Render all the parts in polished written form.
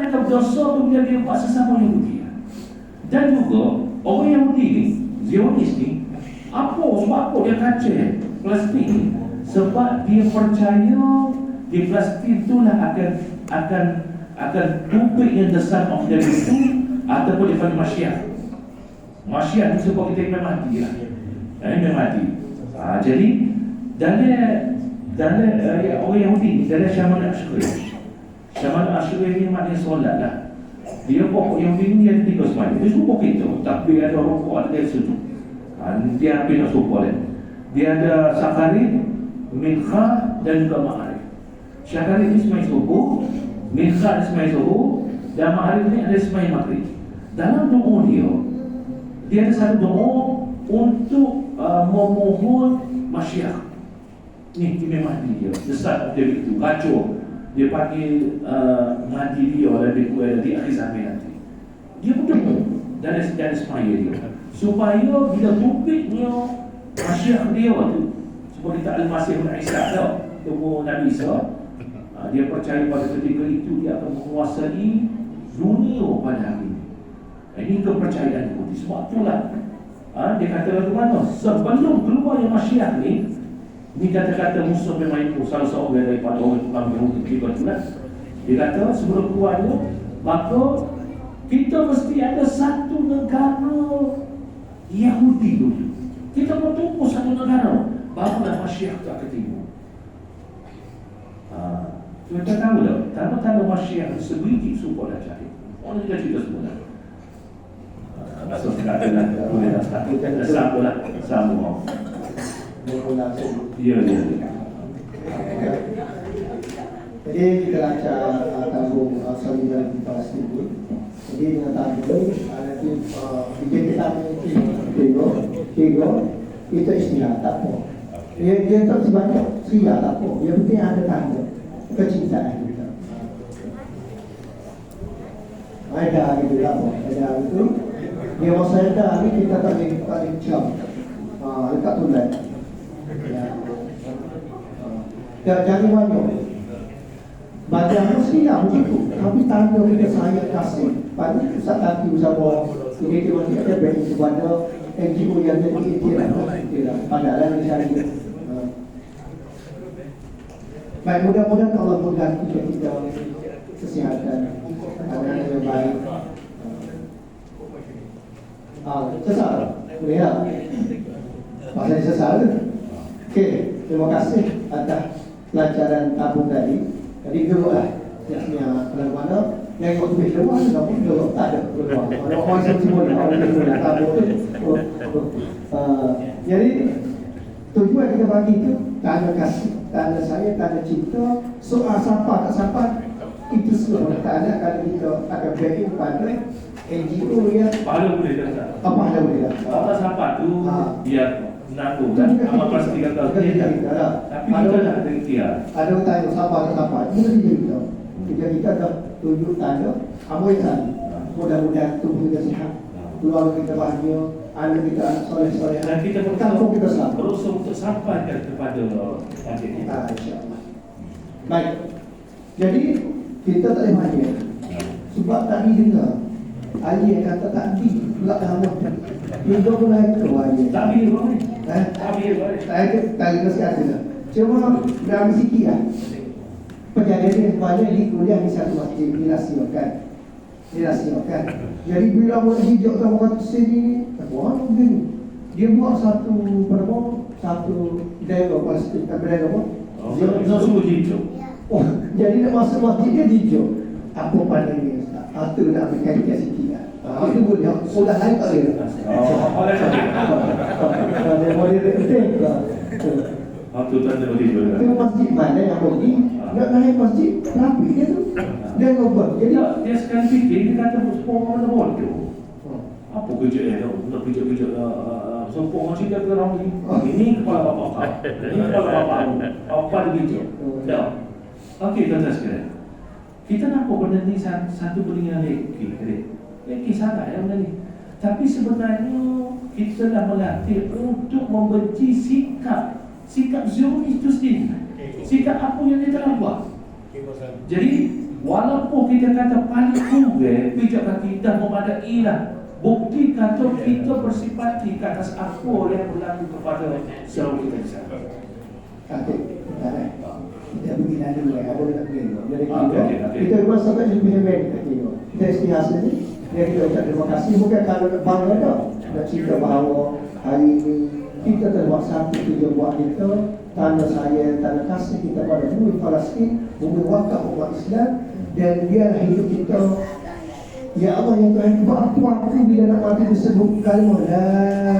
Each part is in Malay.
ada dosa bila dia buat sesama Yahudi. Dan juga orang Yahudi ni, Zionis ni, sebab apa dia kacau plastik ni? Sebab dia percaya di plastik itulah akan tupiknya the son of David itu, ataupun dia panggil Masyiah ni sebab kita memang mati lah. Memang mati. Jadi dalam orang Yahudi ni, dalam Syaman Ashuri ni maknanya solat lah. Dia pokok Yahudi ni ada 3 sembahyang. Dia suruh kita, tapi ada rokok, ada dia sujud. Dia ambil nak suruh dia. Dia ada Sakarit, Mincha dan juga Ma'arif. Sakarit ni sembahyang subuh, Mincha ni sembahyang subuh, dan Ma'arif ni ada sembahyang maghrib. Dalam doa dia ada satu doa untuk memohon Masyiah. Ni memang dia, the son of David itu, kacau. Dia panggil mati dia di akhir zaman nanti. Dia berdoa dan semaya dia supaya bila tupiknya Masyiah dia tu, sebab kita Al-Masih Isa tau, tubuh Nabi Isa, dia percaya pada ketika itu dia akan menguasai dunia pada hari ini. Ini kepercayaan Yahudi. Sebab itulah dia kata lagu mana, sebelum keluarnya Masyiah ni kata-kata musuh memang itu salah seorang daripada orang tukang Yahudi kebetulan. Dia kata sebelum keluarnya, maka kita mesti ada satu negara Yahudi dulu. Kita mau tunggu satu negara, barulah Masyiah tak ketemu. Kita tahu dah, tanda-tanda Masyiah sebiji supaya cari. Orang kita cerita semua dah. Maksud kata lah, boleh dah sama lah, sama. Ya. Jadi kita baca tanggung solidariti Palestin. Jadi dengan tanggung nanti kita tiga itu istilah tak apa. Dia tak sebanyak istilah tak apa. Yang penting ada tanggung kecintaan kita. Ada gitu lah, ada itu. Dia masa ada ni kita tak boleh jam. Lekat tulen. Jangan banyak. Baca mestilah begitu. Tapi tanda kita saya kasih pada pusat kaki bersama ini kita ada bagi kepada NGO yang jadi iktiraf. Padahal misalnya baik, mudah-mudahan Allah memberkati kita kesihatan, makanan yang baik. Sesal, boleh tak? Pasal sesal. Okey, terima kasih atas pelajaran tabung tadi. Jadi dulu lah, biasanya mana yang ikut video ada tak pun dulu tak ada keluar. Orang semua orang itu nak tabung tu. Jadi tujuan kita bagi itu tanda kasih, tanda saya, tanda cinta. Soal sampai tak sampai itu semua tak ada kalau kita akan backing pada NGO yang Pahala boleh dah. apa ada boleh dah. Apa sampai tu biar menanggung kan amal pasti kata tapi kita dah ada ikhtiar. ada tanya sampai ini kita ada tunjuk tanda apa yang tadi. Mudah-mudahan tubuh kita sihat, keluarga kita bahagia, anak kita soleh-soleh, Dan kita kampung kita selamat. berusaha untuk sampaikan kepada adik kita. InsyaAllah. Baik. Jadi kita tak boleh manja. Sebab tadi dengar Ali yang kata tadi pula lama. Kita mulai keluar je. Tak boleh boleh. Tak boleh. Saya kali masih ada. Cuma dalam sikit lah. Perjalanan banyak di kuliah di satu masjid dirahsiakan. Jadi bila orang hijau sama kata sini, wah begini. Dia buat satu daerah Palestin, daerah apa? Dia suruh hijau. Oh, jadi nak masuk masjid dia hijau. Apa pandang ni Ustaz? Itu nak ambil kajian sikit lah. Itu boleh. Solat lain tak boleh. Oleh Dia boleh repetir lah. tu tanda hijau. Itu masjid mana yang pergi? Nak naik masjid, rapi dia tu. Dia ngobrol. Jadi Dia sekali fikir, dia kata semua orang bodoh. Apa kerja nak kerja sempurna macam dia orang ni. Ini kepala bapak. Ini kepala bapak. Apa dia kerja? Dah. Okey, tuan-tuan sekalian. Kita nampak benda ni satu benda leki sangat benda ni. Tapi sebenarnya kita dah melatih untuk membenci sikap Zionis itu sendiri. Sikap apa yang dia telah buat. Jadi Walaupun kita kata paling kurang, pijak kaki dah memadai lah. Bukti kata kita bersifati ke atas apa yang berlaku kepada saudara kita di sana. Okey, kita begini dulu ya, ada nak begini. Jadi Okey. kita buat sampai lebih baik kita. Kita istihas ini, kita ucap terima kasih. Bukan kalau bangga dah. Nak cerita bahawa hari ini kita telah buat satu tujuan buat kita, tanda sayang, tanda kasih kita pada bumi Palestin, bumi wakaf umat Islam, dan biarlah hidup kita. Ya Allah yang Tuhan, waktu aku bila nak mati disebut kalimah La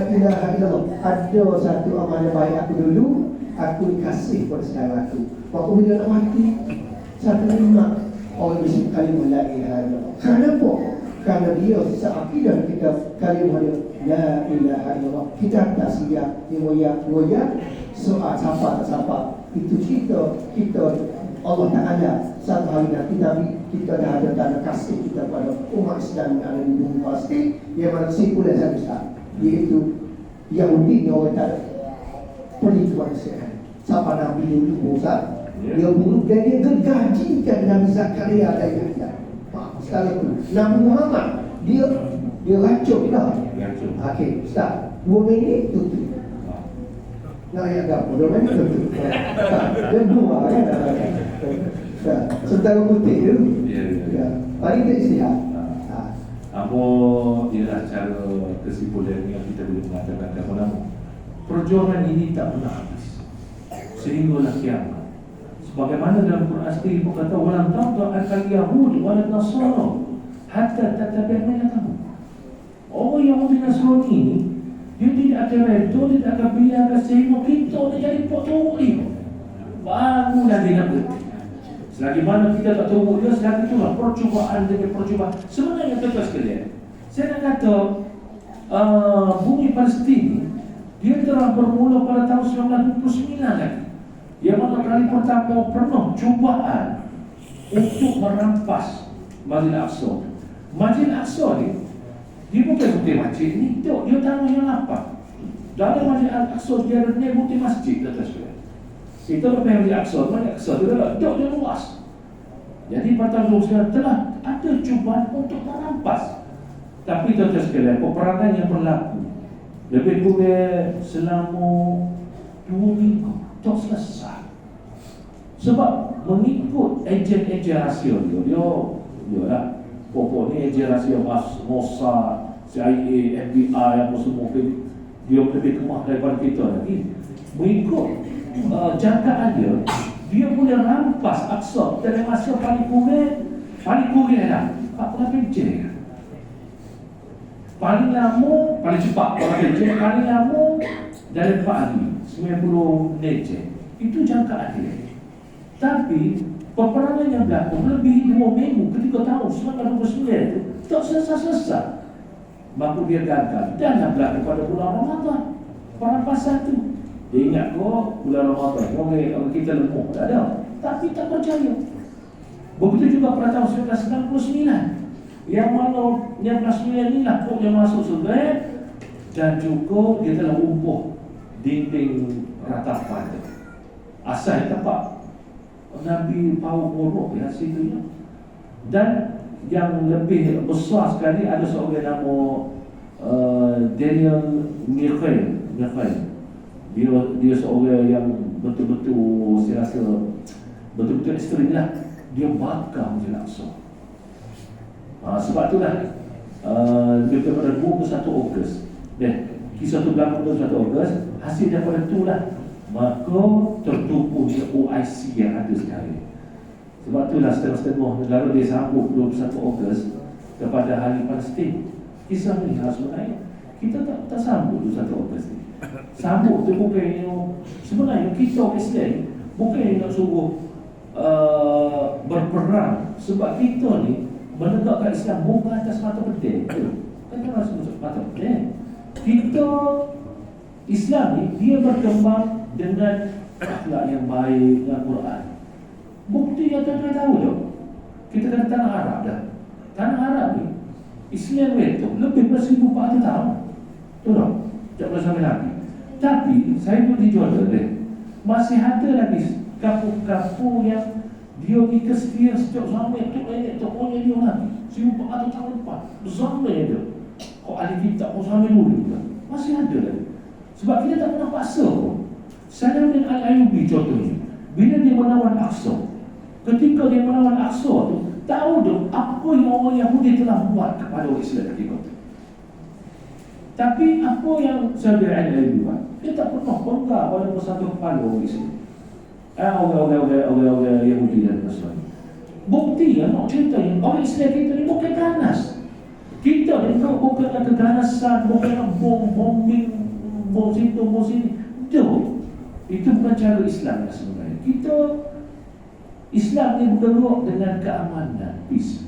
ilaha illallah. Ada satu amal baik aku dulu, aku dikasih pada saudara aku. Waktu bila nak mati, satu lima orang disebut kalimah La ilaha illallah. Kenapa? Kerana dia seakidah kita kalimah dia La ilaha illallah. Kita tak siap ngoyak soal siapa tak siapa. Itu kita Allah Ta'ala satu hari nanti, tapi kita dah ada tanda kasih kita pada umat Islam yang ada di bumi Palestin, yang mana simpulan yang besar, iaitu Yahudi yang orang tak pelik kemanusiaan. Siapa Nabi dulu Musa, dia buruk dan dia gergajikan Nabi Zakaria dan Yahya. Sekali itu Nabi Muhammad dia racun dah. Okey, Ustaz, 2 minit tutup. Nak ayat apa? 2 minit tutup. Dia dua kan? Sementara putih dulu. Ya. Paling tak istihad. Apa ialah cara kesimpulan yang kita boleh mengatakan kepada perjuangan ini tak pernah habis sehinggalah kiamat. Sebagaimana dalam Quran sendiri berkata, walam taqta al-yahud wal nasara hatta tattabi' millatahum. Orang Yahudi Nasrani ini dia tidak akan redha, tidak akan biarkan sehingga kita ni jadi pokok dia. Barulah dia nak berhenti. Selagi mana kita tak tahu dia, selagi itulah percubaan demi percubaan. Sebenarnya tuan-tuan sekalian, saya nak kata bumi Palestin dia telah bermula pada tahun 1929 lagi. Yang mana kali pertama penuh cubaan untuk merampas Masjid Al-Aqsa. Masjid Al-Aqsa ni, dia bukan seperti masjid ni, dia tanah yang lapang. Dalam Masjid Al-Aqsa dia ada bukti masjid, tuan-tuan sekalian. Kita lepas yang Al-Aqsa, Masjid Al-Aqsa dia luas. Jadi pada tahun telah ada cubaan untuk merampas. Tapi tuan-tuan sekalian, peperangan yang berlaku lebih kurang selama 2 minggu tak selesai. Sebab mengikut ejen-ejen rahsia dia lah, pokoknya ejen rahsia Mossad, CIA, FBI apa semua, dia lebih kemah daripada kita lagi. Mengikut jangkaan dia boleh rampas Aqsa dalam masa paling kurang lah 48 jam. Paling lama, paling cepat 48 jam, paling lama dalam 4 hari 90 jam. Itu jangkaan dia. Tapi peperangan yang berlaku lebih 2 minggu ketika tahun 1929 itu tak selesai-selesai. Maka dia gagal dan berlaku pada bulan Ramadan. Perampasan itu. Dia ingat kok bulan Ramadan orang kita lemah, tak ada. Tapi tak percaya. Begitu juga pada tahun 1999, yang mana yang 1999 ni lah kok yang masuk surga, dan juga dia telah lumpuh dinding ratapan. Asal tempat Nabi Paul Morok ya situ. Dan yang lebih besar sekali ada seorang nama Daniel Mikhail. Dia seorang yang betul-betul saya rasa betul-betul ekstrim lah. Dia bakar Masjid Al-Aqsa. Sebab itulah lebih daripada 21 Ogos. Kisah tu berlaku 21 Ogos. Hasil daripada itulah maka tertubuh OIC yang ada sekarang. Sebab itulah setengah-setengah negara dia sambut 21 Ogos kepada Hari Palestin. Kisah ni sebenarnya kita tak sambut 21 Ogos ni. Sambut tu bukan sebenarnya kita Islam bukan nak suruh berperang, sebab kita ni menegakkan Islam bukan atas mata pedang. Kan kita rasa mata pedang. Kita Islam ni dia berkembang dengan akhlak yang baik, dengan Quran. Bukti yang tuan-tuan tahu tu, kita kata tanah Arab dah. Tanah Arab ni Islam itu lebih dari 1400 tahun. Betul tak? Tak bersama Nabi. Tapi saya pun di Jordan masih ada lagi kampung-kampung yang Dia kita setia sejak zaman tu nenek tok moyang dia lagi. 1400 tahun lepas. Zaman dia. Kok ahli kitab kau zaman dulu juga. Masih ada lagi. Sebab kita tak pernah paksa pun. Salahuddin Al-Ayyubi contohnya. Bila dia menawan Aqsa, ketika dia menawan Aqsa tu, tahu dia apa yang orang Yahudi telah buat kepada orang Islam ketika itu. Tapi apa yang Salahuddin Al-Ayyubi buat, dia tak pernah bangga pada satu kepala orang Islam. Orang Yahudi dan Nasrani. Bukti yang nak cerita yang orang Islam kita ni bukan ganas. Kita ni bukanlah keganasan, bukanlah bombing, bom situ, bom sini. Itu bukan cara Islam sebenarnya. Kita Islam ni bergerak dengan keamanan, peace,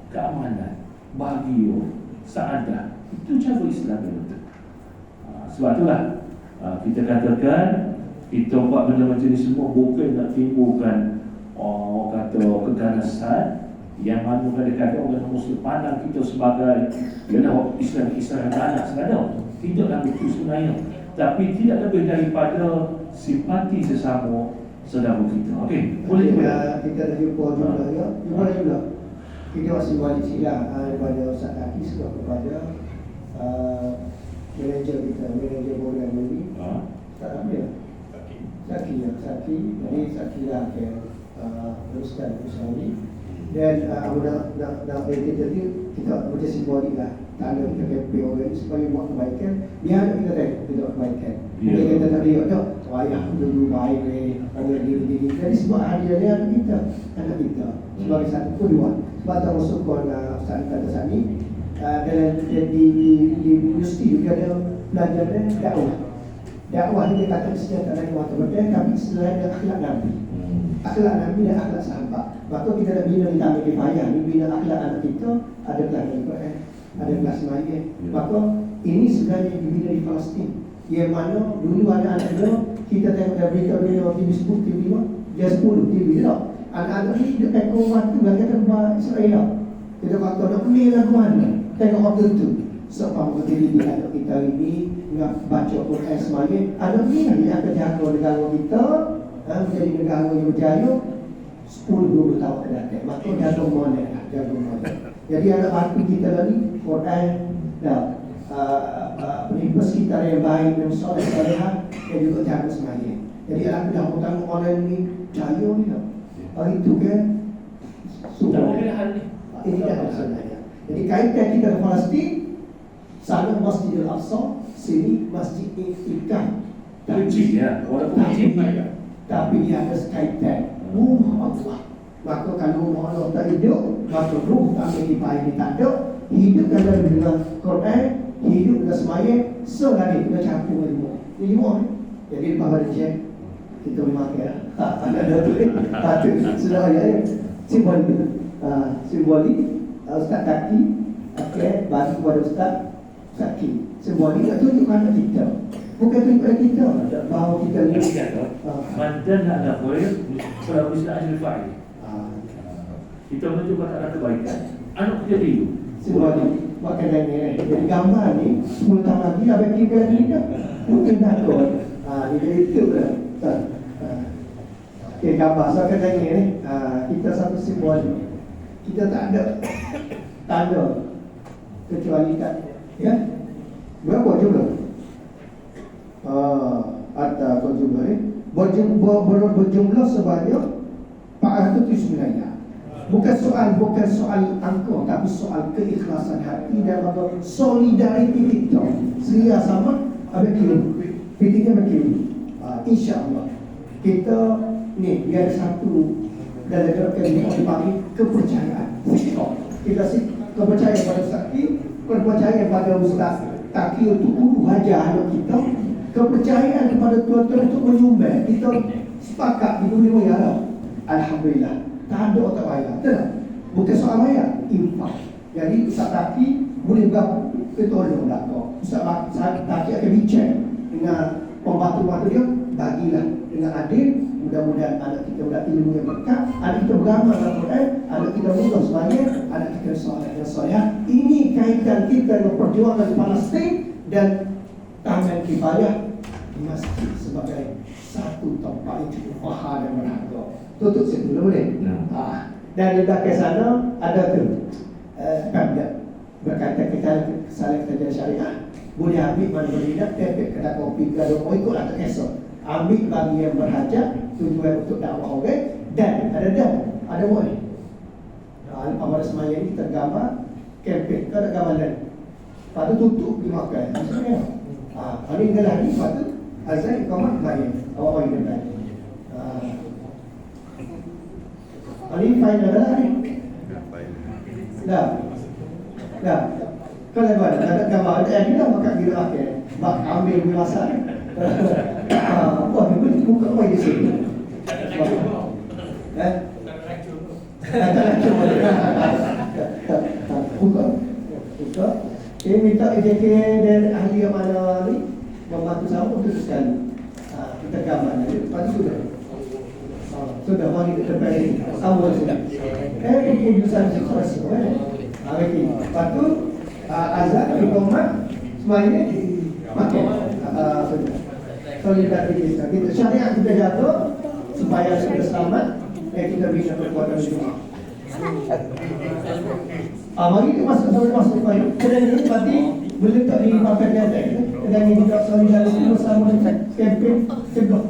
keamanan, bahagia, saadah. Itu cara Islam yang betul. Sebab itulah kita katakan kita buat benda macam ni semua bukan nak timbulkan kata keganasan yang mana kadang-kadang orang Muslim pandang kita sebagai ialah Islam yang ganas kadang. Tidaklah begitu sebenarnya. Tapi tidak lebih daripada simpati sesama saudara kita. Okey, boleh kita dah jumpa juga ya. Juga. Kita masih balik silap daripada Ustaz Aki sebab kepada manager kita, manager program ini. Tak apa ya? Saki. Jadi Saki lah teruskan usaha ini. Dan nak kita macam simbolik lah. Tanda kita campaign orang ini supaya buat kebaikan. Dia ada kita buat kebaikan. Dia kata tak dia tak ayah dulu baik orang diri. Jadi sebab hadiah dia anak kita. Sebagai satu kedua. Sebab tak masuk Ustaz kata sani dan di universiti juga ada belajar dakwah. Dakwah ni dia kata sejarah dari mata-mata tapi istilahnya akhlak Nabi. Akhlak Nabi dan akhlak sahabat. Maka kita nak bina di tangan kifayah ni, bina akhlak anak kita ada kelas Al-Quran, ada kelas Maya. Maka ini sebenarnya dibina di Palestin. Yang mana dulu ada anak dia, kita tengok dari berita-berita TV 10, TV 5, dia 10, TV tak. Anak-anak ni dia ekor mata berkata kepada Israel. Kita kata nak beli lagu mana? Tengok waktu tu. Sebab kita di anak kita ini nak baca Quran Maya. Anak ni yang akan jaga negara kita, menjadi negara yang berjaya 10-20 tahun ke datang. Maka jaga molek. Jadi anak batu kita tadi Quran dan penipus kita yang baik dan soleh-solehan dan juga jaga semaya. Jadi anak dah utama online ni jaya ni tak. Itu kan sudah ini dah sebenarnya. Jadi kaitan kita ke Palestin, sana Masjidil Aqsa, sini Masjid Istiqlal. Kunci ya, walaupun kunci tapi dia ada kaitan rumah Allah. Maka kalau rumah Allah tak hidup, maka ruh tak berkipai ini tak ada. Hidup dalam dengan Quran, hidup dengan semaya, selagi kita campur dengan ini semua. Jadi lepas pada cek, kita boleh makan lah. Ada tu sudah ada simbolik Ustaz Taki, bagi kepada Ustaz Saki. Simbolik nak tunjukkan kepada kita. Bukan tunjukkan kita bahawa kita ni mandan ada boleh kalau bisa ajil fa'il. Kita menunjukkan ada kebaikan. Anak kita hidup. Simbolik makan ni. Jadi gambar ni 10 tahun lagi dah bagi kita ni dah. Mungkin dah kot. Dia itu lah. Okey, gambar so kata ni kita satu simbol. Kita tak ada tanda kecuali tak ya. Berapa juga? Ada berjumlah ni. Berjumlah sebanyak 479. Bukan soal angka, tapi soal keikhlasan hati dan solidariti kita. Seria sama ada kilo. Fitiknya berkilo. InsyaAllah kita ni biar satu dalam gerakan ini dipanggil kepercayaan. Kita kepercayaan pada Saki, kepercayaan pada Ustaz Taki untuk guru ajar anak kita, kepercayaan kepada tuan-tuan untuk menyumbang. Kita sepakat di dunia ya. Alhamdulillah. Tak ada otak bayar. Betul? Bukan soal bayar, infak. Jadi Ustaz Taki boleh berapa ketolong tak kau. Ustaz Taki akan bincang dengan pembantu-pembantu dia, bagilah dengan adil. Mudah-mudahan anak kita dapat ilmu yang berkat, anak kita beramal Al-Quran, anak kita mudah semuanya, anak kita soleh. Ini kaitan kita dengan perjuangan Palestin dan tangan kifayah masjid sebagai satu tempat yang cukup mahal dan berharga. Tutup situ dulu boleh? Dan di belakang sana ada tu berkaitan kesalahan kerja syariah. Boleh ambil mana berminat, tepek kedai kopi, kedai kopi, ikut atau esok. Ambil bagi yang berhajat, tujuan untuk dakwah orang, dan ada boleh. Lepas pada semaya ini tergambar kempen, tak ada gambar lain. Lepas tu tutup dimakan. Maksudnya, hari ini lagi, lepas tu azan iqamah bayar. Awak bayar bayar. Hari ini final dah ni. Dah. Kalau ada gambar, ada ni dah makan gila makan. Mak ambil masa ni. Wah, ni buka apa di sini? Buka. Saya minta EJK dan ahli yang mana ni membantu saya putuskan kita gambar ni. Lepas tu sudah mari kita pergi awal sudah. Keputusan sesuatu. Lepas tu azan iqamah semuanya makan. Sudah. Solidaritas kita syariat kita jatuh supaya kita selamat. Kita bisa berkuatan semua. Mari kita masuk baik. Kedai ini berarti meletak di papan nyata. Kedai ini juga solidaritas bersama dengan kempen sebab